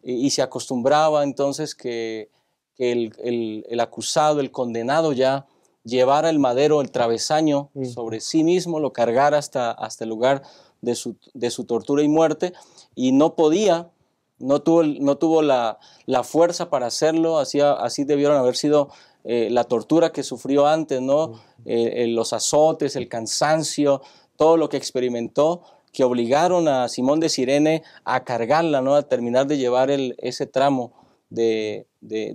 y se acostumbraba entonces que el acusado, el condenado ya, llevara el madero, el travesaño sobre sí mismo, lo cargara hasta el lugar de su tortura y muerte, y no podía, no tuvo la fuerza para hacerlo. Así debieron haber sido la tortura que sufrió antes, ¿no? Los azotes, el cansancio, todo lo que experimentó, que obligaron a Simón de Cirene a cargarla, ¿no? A terminar de llevar ese tramo de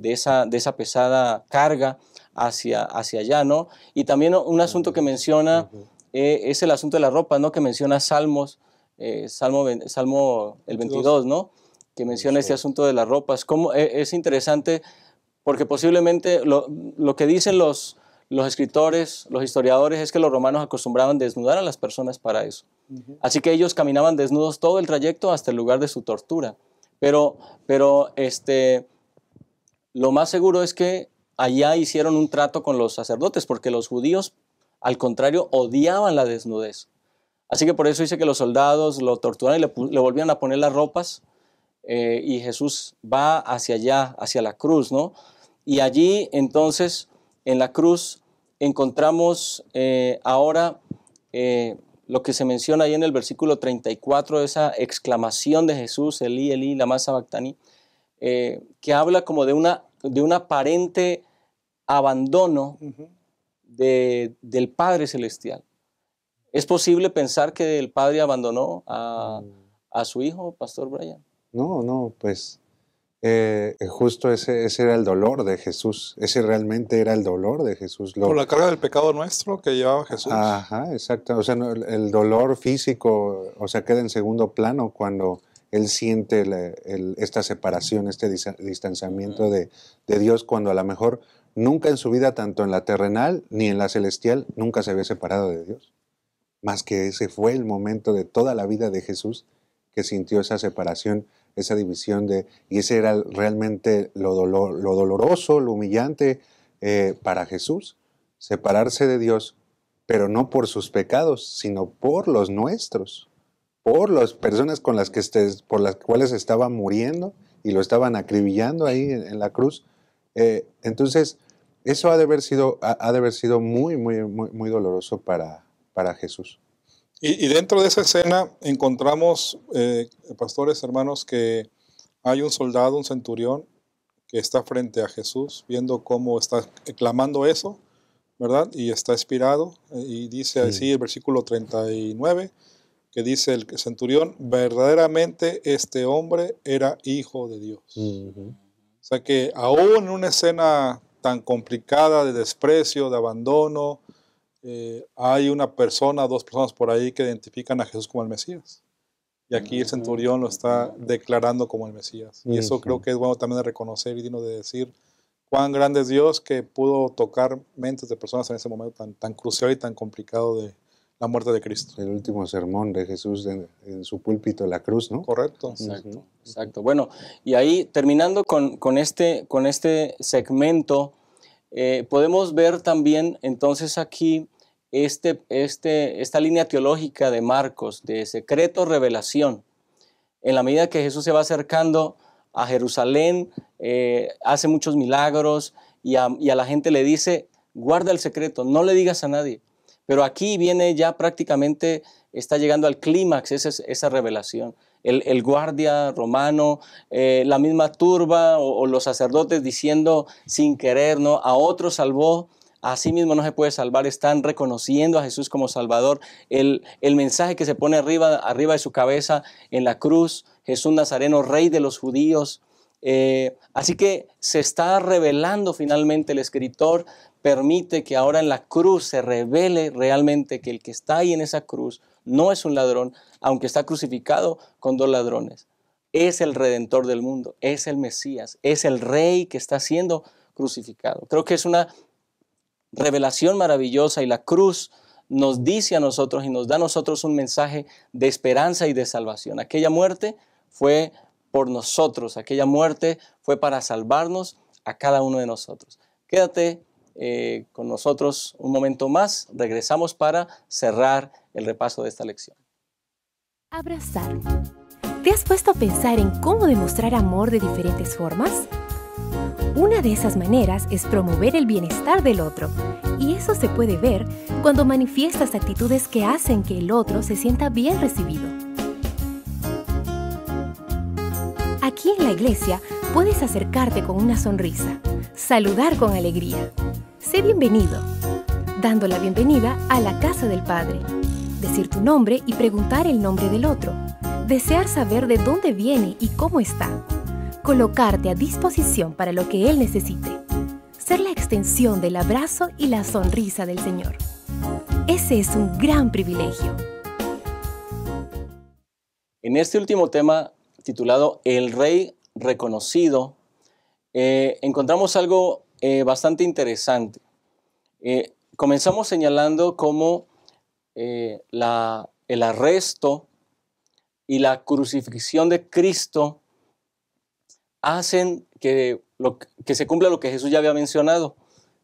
esa pesada carga hacia allá, ¿no? Y también un asunto que menciona es el asunto de la ropa, ¿no? Que menciona Salmo el 22, ¿no? Que menciona este asunto de las ropas. Es interesante porque posiblemente lo que dicen los escritores, los historiadores, es que los romanos acostumbraban desnudar a las personas para eso. Así que ellos caminaban desnudos todo el trayecto hasta el lugar de su tortura. Pero lo más seguro es que allá hicieron un trato con los sacerdotes, porque los judíos, al contrario, odiaban la desnudez. Así que por eso dice que los soldados lo torturaron y le volvían a poner las ropas, y Jesús va hacia allá, hacia la cruz, ¿no? Y allí, entonces, en la cruz, encontramos ahora lo que se menciona ahí en el versículo 34, esa exclamación de Jesús, Elí, Elí, lama sabactani, que habla como de un aparente abandono del Padre Celestial. ¿Es posible pensar que el Padre abandonó a su Hijo, Pastor Brian? No, pues justo ese era el dolor de Jesús. Ese realmente era el dolor de Jesús. Por la carga del pecado nuestro que llevaba Jesús. Ajá, exacto. O sea, el dolor físico, o sea, queda en segundo plano cuando Él siente esta separación, este distanciamiento de Dios, cuando a lo mejor nunca en su vida, tanto en la terrenal ni en la celestial, nunca se había separado de Dios. Más que ese fue el momento de toda la vida de Jesús que sintió esa separación, esa división y ese era realmente lo doloroso, lo humillante para Jesús, separarse de Dios, pero no por sus pecados, sino por los nuestros, por las personas por las cuales estaba muriendo y lo estaban acribillando ahí en la cruz. Entonces, eso ha de haber sido muy, muy, muy, muy doloroso para Jesús. Y dentro de esa escena encontramos, pastores, hermanos, que hay un soldado, un centurión, que está frente a Jesús, viendo cómo está clamando eso, ¿verdad? Y está inspirado, y dice así el versículo 39, que dice el centurión, verdaderamente este hombre era hijo de Dios. O sea que aún en una escena tan complicada de desprecio, de abandono, hay una persona, dos personas por ahí que identifican a Jesús como el Mesías. Y aquí el centurión lo está declarando como el Mesías. Y eso creo que es bueno también de reconocer y digno de decir cuán grande es Dios que pudo tocar mentes de personas en ese momento tan crucial y tan complicado de la muerte de Cristo. El último sermón de Jesús en su púlpito, la cruz, ¿no? Correcto. Exacto. Bueno, y ahí terminando con este segmento, podemos ver también entonces aquí esta línea teológica de Marcos, de secreto, revelación. En la medida que Jesús se va acercando a Jerusalén, hace muchos milagros y a la gente le dice, guarda el secreto, no le digas a nadie. Pero aquí viene ya prácticamente, está llegando al clímax esa revelación. el guardia romano, la misma turba o los sacerdotes diciendo sin querer, ¿no? A otro salvó, a sí mismo no se puede salvar. Están reconociendo a Jesús como Salvador. El mensaje que se pone arriba de su cabeza en la cruz, Jesús Nazareno, Rey de los judíos. Así que se está revelando finalmente, el escritor permite que ahora en la cruz se revele realmente que el que está ahí en esa cruz no es un ladrón, aunque está crucificado con dos ladrones. Es el Redentor del mundo, es el Mesías, es el Rey que está siendo crucificado. Creo que es una revelación maravillosa, y la cruz nos dice a nosotros y nos da a nosotros un mensaje de esperanza y de salvación. Aquella muerte fue por nosotros, aquella muerte fue para salvarnos a cada uno de nosotros. Quédate con nosotros un momento más, regresamos para cerrar el repaso de esta lección. Abrazar. ¿Te has puesto a pensar en cómo demostrar amor de diferentes formas? Una de esas maneras es promover el bienestar del otro, y eso se puede ver cuando manifiestas actitudes que hacen que el otro se sienta bien recibido. Aquí en la iglesia puedes acercarte con una sonrisa, saludar con alegría. Sé bienvenido, dando la bienvenida a la casa del Padre. Decir tu nombre y preguntar el nombre del otro. Desear saber de dónde viene y cómo está. Colocarte a disposición para lo que Él necesite. Ser la extensión del abrazo y la sonrisa del Señor. Ese es un gran privilegio. En este último tema, titulado El Rey Reconocido, encontramos algo bastante interesante. Comenzamos señalando cómo el arresto y la crucifixión de Cristo hacen que se cumpla lo que Jesús ya había mencionado.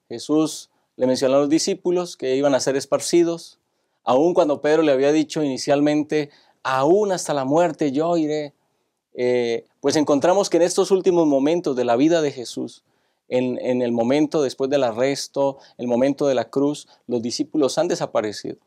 Jesús le mencionó a los discípulos que iban a ser esparcidos, aun cuando Pedro le había dicho inicialmente, aún hasta la muerte yo iré. Pues encontramos que en estos últimos momentos de la vida de Jesús, en el momento después del arresto, el momento de la cruz, los discípulos han desaparecido.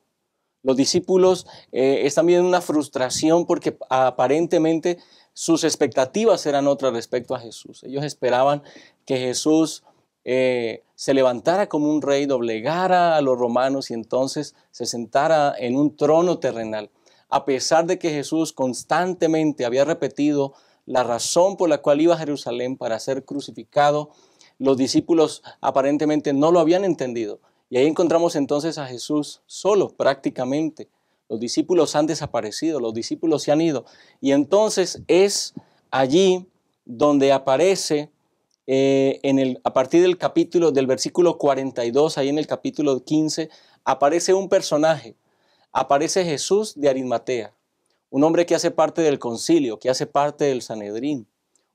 Los discípulos están viendo una frustración porque aparentemente sus expectativas eran otras respecto a Jesús. Ellos esperaban que Jesús se levantara como un rey, doblegara a los romanos y entonces se sentara en un trono terrenal. A pesar de que Jesús constantemente había repetido la razón por la cual iba a Jerusalén para ser crucificado, los discípulos aparentemente no lo habían entendido. Y ahí encontramos entonces a Jesús solo prácticamente. Los discípulos han desaparecido, los discípulos se han ido. Y entonces es allí donde aparece a partir del versículo 42, ahí en el capítulo 15, aparece un personaje. Aparece Jesús de Arimatea, un hombre que hace parte del concilio, que hace parte del Sanedrín,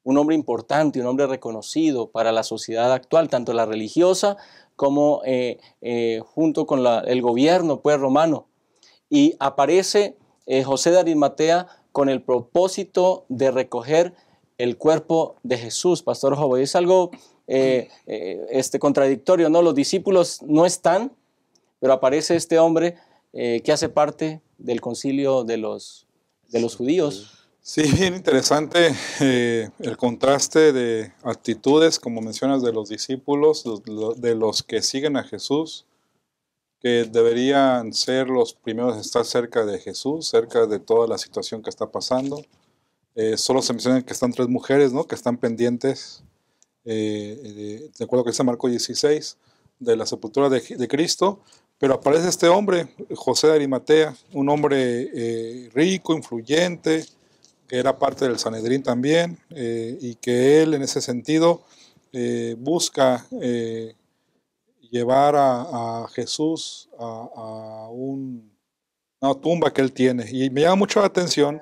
un hombre importante, un hombre reconocido para la sociedad actual, tanto la religiosa como junto con el gobierno pues, romano. Y aparece José de Arimatea con el propósito de recoger el cuerpo de Jesús. Pastor Joven, es algo contradictorio, ¿no? Los discípulos no están, pero aparece este hombre que hace parte del concilio de los judíos. Sí, bien interesante el contraste de actitudes, como mencionas, de los discípulos, de los que siguen a Jesús, que deberían ser los primeros en estar cerca de Jesús, cerca de toda la situación que está pasando. Solo se menciona que están 3 mujeres, ¿no?, que están pendientes, de acuerdo con San Marcos 16, de la sepultura de Cristo. Pero aparece este hombre, José de Arimatea, un hombre rico, influyente, que era parte del Sanedrín también, y que él en ese sentido busca llevar a Jesús a una tumba que él tiene. Y me llama mucho la atención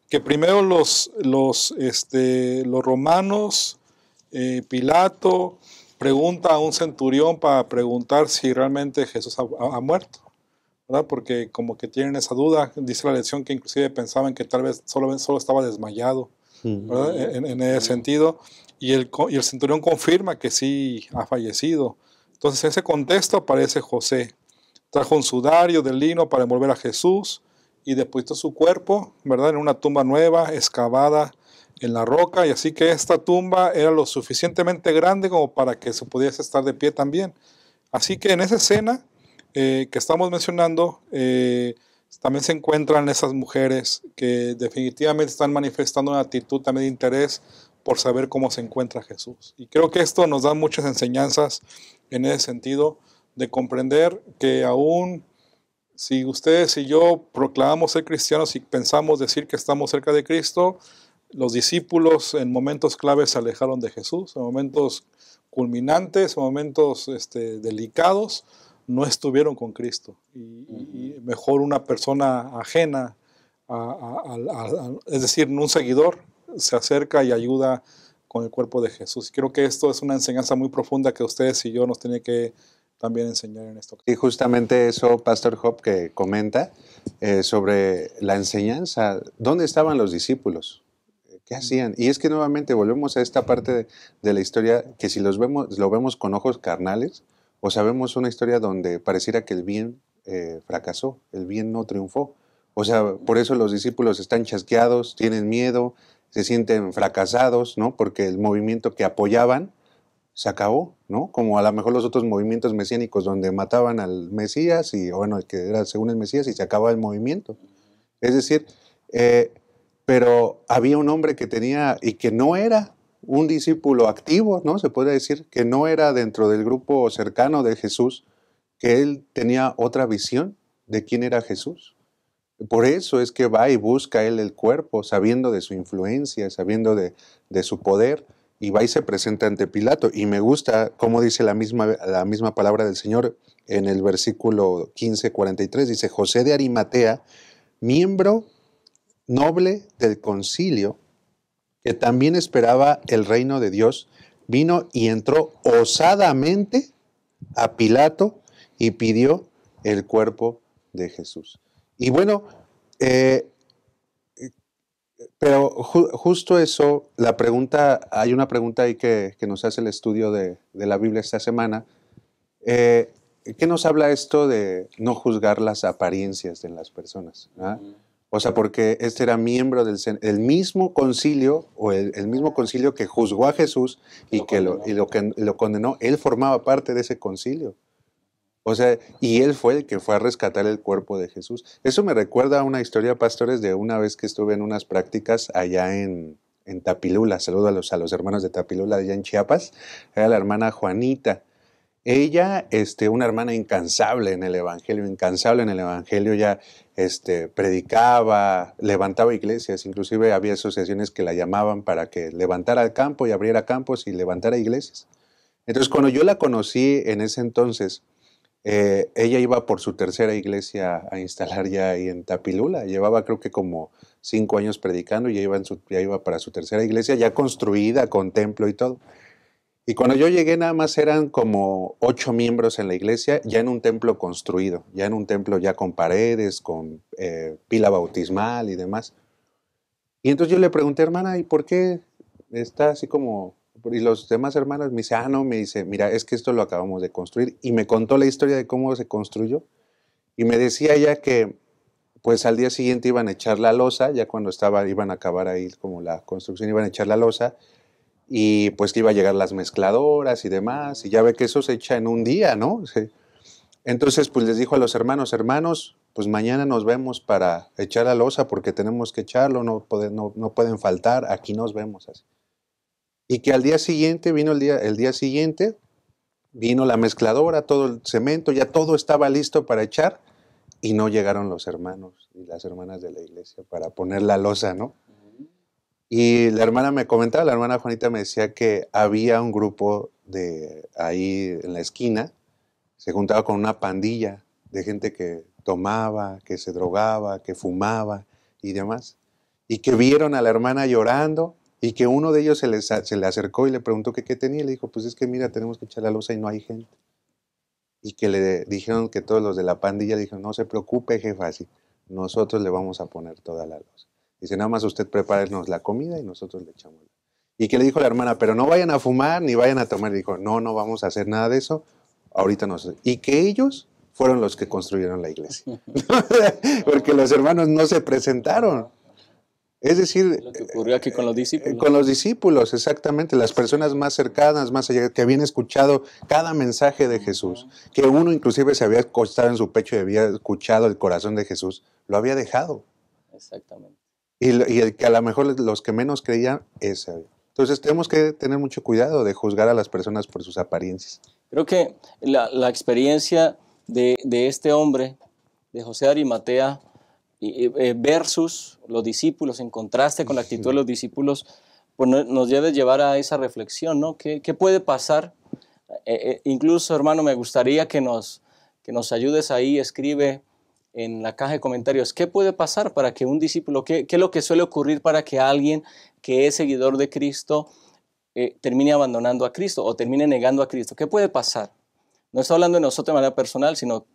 que primero los romanos, Pilato, pregunta a un centurión para preguntar si realmente Jesús ha muerto, ¿verdad? Porque como que tienen esa duda. Dice la lección que inclusive pensaban que tal vez solo estaba desmayado, ¿verdad? En ese sentido. Y el centurión confirma que sí ha fallecido. Entonces en ese contexto aparece José. Trajo un sudario de lino para envolver a Jesús y depositó su cuerpo, ¿verdad?, en una tumba nueva, excavada en la roca, y así que esta tumba era lo suficientemente grande como para que se pudiese estar de pie también. Así que en esa escena que estamos mencionando, también se encuentran esas mujeres que definitivamente están manifestando una actitud también de interés por saber cómo se encuentra Jesús. Y creo que esto nos da muchas enseñanzas en ese sentido, de comprender que aún si ustedes y yo proclamamos ser cristianos y pensamos decir que estamos cerca de Cristo, los discípulos en momentos claves se alejaron de Jesús, en momentos culminantes, en momentos delicados, no estuvieron con Cristo. Y mejor una persona ajena, es decir, un seguidor, se acerca y ayuda con el cuerpo de Jesús. Creo que esto es una enseñanza muy profunda que ustedes y yo nos tienen que también enseñar en esto. Y justamente eso, Pastor Job, que comenta sobre la enseñanza. ¿Dónde estaban los discípulos? ¿Qué hacían? Y es que nuevamente volvemos a esta parte de la historia que si lo vemos con ojos carnales, o sabemos una historia donde pareciera que el bien fracasó, el bien no triunfó. O sea, por eso los discípulos están chasqueados, tienen miedo, se sienten fracasados, ¿no? Porque el movimiento que apoyaban se acabó, ¿no? Como a lo mejor los otros movimientos mesiánicos donde mataban al Mesías, y bueno, que era según el Mesías, y se acababa el movimiento. Es decir, pero había un hombre que tenía, y que no era un discípulo activo, ¿no? Se puede decir que no era dentro del grupo cercano de Jesús, que él tenía otra visión de quién era Jesús. Por eso es que va y busca él el cuerpo, sabiendo de su influencia, sabiendo de su poder, y va y se presenta ante Pilato. Y me gusta cómo dice la misma palabra del Señor en el versículo 15:43, dice: José de Arimatea, miembro noble del concilio, que también esperaba el reino de Dios, vino y entró osadamente a Pilato y pidió el cuerpo de Jesús. Y bueno, pero justo eso, hay una pregunta ahí que nos hace el estudio de la Biblia esta semana. ¿Qué nos habla esto de no juzgar las apariencias de las personas? ¿Ah? O sea, porque este era miembro del mismo concilio, o el mismo concilio que juzgó a Jesús y lo condenó. Él formaba parte de ese concilio. O sea, y él fue el que fue a rescatar el cuerpo de Jesús. Eso me recuerda a una historia, pastores, de una vez que estuve en unas prácticas allá en Tapilula. Saludo a los hermanos de Tapilula, allá en Chiapas. Era la hermana Juanita. Ella, una hermana incansable en el Evangelio, ya predicaba, levantaba iglesias, inclusive había asociaciones que la llamaban para que levantara el campo y abriera campos y levantara iglesias. Entonces, cuando yo la conocí en ese entonces, ella iba por su tercera iglesia a instalar ya ahí en Tapilula. Llevaba creo que como 5 años predicando y ya iba para su tercera iglesia, ya construida, con templo y todo. Y cuando yo llegué nada más eran como 8 miembros en la iglesia, ya en un templo construido, ya en un templo ya con paredes, con pila bautismal y demás. Y entonces yo le pregunté: hermana, ¿y por qué está así como...? Y los demás hermanos me dice, mira, es que esto lo acabamos de construir. Y me contó la historia de cómo se construyó. Y me decía ella que pues al día siguiente iban a echar la losa, ya cuando iban a acabar ahí como la construcción, iban a echar la losa, y pues que iba a llegar las mezcladoras y demás, y ya ve que eso se echa en un día, ¿no? Sí. Entonces pues les dijo a los hermanos, pues mañana nos vemos para echar la losa porque tenemos que echarlo, no pueden faltar, aquí nos vemos así. Y que al día siguiente, el día siguiente, vino la mezcladora, todo el cemento, ya todo estaba listo para echar, y no llegaron los hermanos y las hermanas de la iglesia para poner la losa, ¿no? Y la hermana me comentaba, la hermana Juanita me decía que había un grupo de ahí en la esquina, se juntaba con una pandilla de gente que tomaba, que se drogaba, que fumaba y demás, y que vieron a la hermana llorando, y que uno de ellos se le acercó y le preguntó qué tenía, y le dijo, pues es que mira, tenemos que echar la losa y no hay gente. Y que le dijeron que todos los de la pandilla dijeron, no se preocupe, jefa, así, nosotros le vamos a poner toda la losa. Dice, nada más usted prepárenos la comida y nosotros le echamos. Y que le dijo la hermana, pero no vayan a fumar ni vayan a tomar. Y dijo, no vamos a hacer nada de eso, ahorita no sé. Y que ellos fueron los que construyeron la iglesia. Porque los hermanos no se presentaron. Es decir, lo que ocurrió aquí con los discípulos. Con los discípulos, exactamente, las personas más cercanas, más allá, que habían escuchado cada mensaje de Jesús, que uno inclusive se había acostado en su pecho y había escuchado el corazón de Jesús, lo había dejado. Exactamente. Y el que a lo mejor los que menos creían, ese. Entonces tenemos que tener mucho cuidado de juzgar a las personas por sus apariencias. Creo que la experiencia de este hombre, de José de Arimatea, versus los discípulos, en contraste con la actitud de los discípulos, pues nos debe llevar a esa reflexión, ¿no? ¿Qué puede pasar? Incluso, hermano, me gustaría que nos ayudes ahí, escribe en la caja de comentarios, ¿qué puede pasar para que un discípulo, qué es lo que suele ocurrir para que alguien que es seguidor de Cristo termine abandonando a Cristo o termine negando a Cristo? ¿Qué puede pasar? No estoy hablando de nosotros de manera personal, sino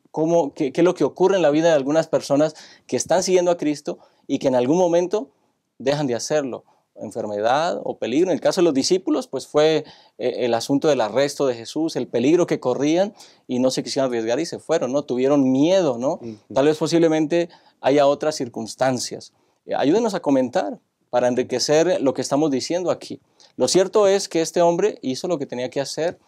qué es lo que ocurre en la vida de algunas personas que están siguiendo a Cristo y que en algún momento dejan de hacerlo. Enfermedad o peligro. En el caso de los discípulos, pues fue el asunto del arresto de Jesús, el peligro que corrían y no se quisieron arriesgar y se fueron, ¿no? Tuvieron miedo, ¿no? Tal vez posiblemente haya otras circunstancias. Ayúdenos a comentar para enriquecer lo que estamos diciendo aquí. Lo cierto es que este hombre hizo lo que tenía que hacer,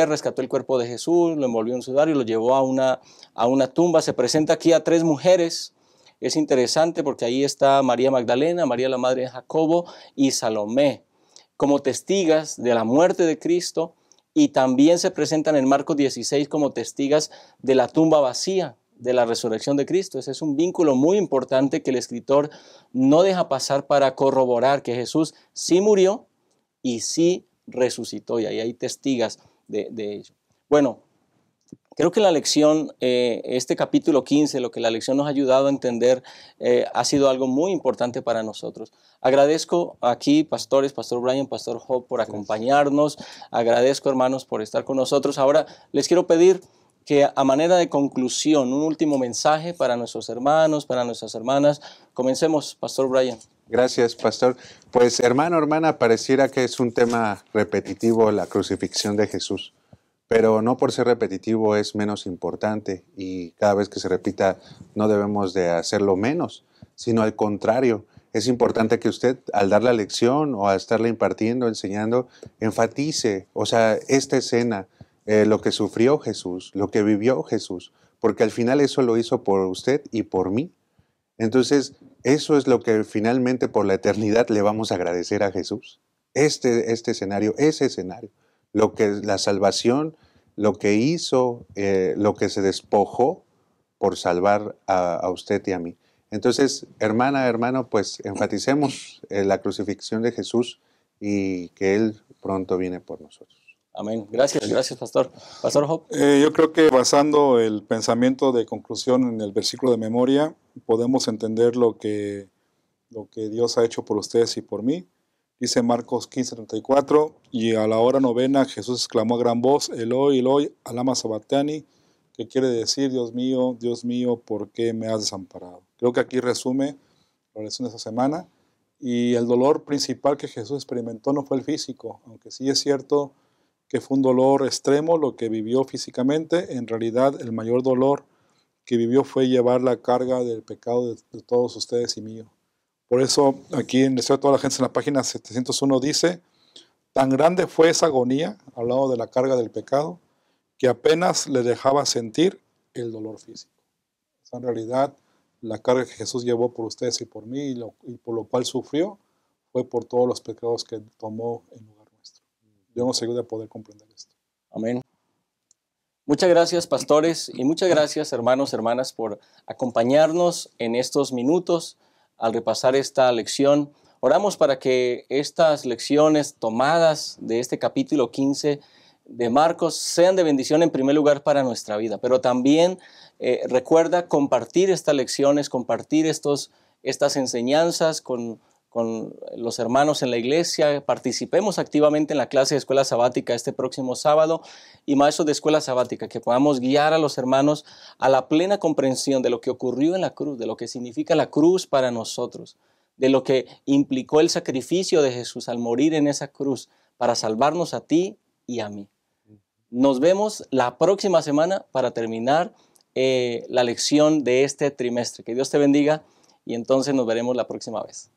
rescató el cuerpo de Jesús, lo envolvió en sudario, lo llevó a una tumba. Se presenta aquí a 3 mujeres. Es interesante porque ahí está María Magdalena, María la madre de Jacobo y Salomé como testigas de la muerte de Cristo, y también se presentan en Marcos 16 como testigas de la tumba vacía, de la resurrección de Cristo. Ese es un vínculo muy importante que el escritor no deja pasar para corroborar que Jesús sí murió y sí resucitó, y ahí hay testigas de ello. Bueno, creo que la lección, este capítulo 15, lo que la lección nos ha ayudado a entender, ha sido algo muy importante para nosotros. Agradezco aquí, pastores, Pastor Brian, Pastor Job, por acompañarnos. Agradezco, hermanos, por estar con nosotros. Ahora les quiero pedir que a manera de conclusión, un último mensaje para nuestros hermanos, para nuestras hermanas. Comencemos, Pastor Brian. Gracias, pastor. Pues, hermano, hermana, pareciera que es un tema repetitivo la crucifixión de Jesús, pero no por ser repetitivo es menos importante, y cada vez que se repita no debemos de hacerlo menos, sino al contrario. Es importante que usted, al dar la lección o al estarla impartiendo, enseñando, enfatice, o sea, esta escena, lo que sufrió Jesús, lo que vivió Jesús, porque al final eso lo hizo por usted y por mí. Entonces, eso es lo que finalmente por la eternidad le vamos a agradecer a Jesús. Este escenario, ese escenario, lo que es la salvación, lo que hizo, lo que se despojó por salvar a usted y a mí. Entonces, hermana, hermano, pues enfaticemos la crucifixión de Jesús y que Él pronto viene por nosotros. Amén. Gracias, pastor. Pastor Job. Yo creo que basando el pensamiento de conclusión en el versículo de memoria, podemos entender lo que Dios ha hecho por ustedes y por mí. Dice Marcos 15:34, y a la hora novena Jesús exclamó a gran voz, Eloi, Eloi, lama sabachthani, que quiere decir, Dios mío, ¿por qué me has desamparado? Creo que aquí resume la lección de esta semana, y el dolor principal que Jesús experimentó no fue el físico, aunque sí es cierto que fue un dolor extremo lo que vivió físicamente. En realidad el mayor dolor que vivió fue llevar la carga del pecado de todos ustedes y mío. Por eso aquí en el Deseo de toda la gente, en la página 701 dice, tan grande fue esa agonía, hablando de la carga del pecado, que apenas le dejaba sentir el dolor físico. O sea, en realidad la carga que Jesús llevó por ustedes y por mí, y por lo cual sufrió, fue por todos los pecados que tomó en lugar nuestro. Dios nos ayude a poder comprender esto. Amén. Muchas gracias, pastores, y muchas gracias, hermanos, hermanas, por acompañarnos en estos minutos al repasar esta lección. Oramos para que estas lecciones tomadas de este capítulo 15 de Marcos sean de bendición en primer lugar para nuestra vida, pero también recuerda compartir estas lecciones, compartir estas enseñanzas con los hermanos en la iglesia. Participemos activamente en la clase de escuela sabática este próximo sábado, y maestros de escuela sabática, que podamos guiar a los hermanos a la plena comprensión de lo que ocurrió en la cruz, de lo que significa la cruz para nosotros, de lo que implicó el sacrificio de Jesús al morir en esa cruz para salvarnos a ti y a mí. Nos vemos la próxima semana para terminar la lección de este trimestre. Que Dios te bendiga y entonces nos veremos la próxima vez.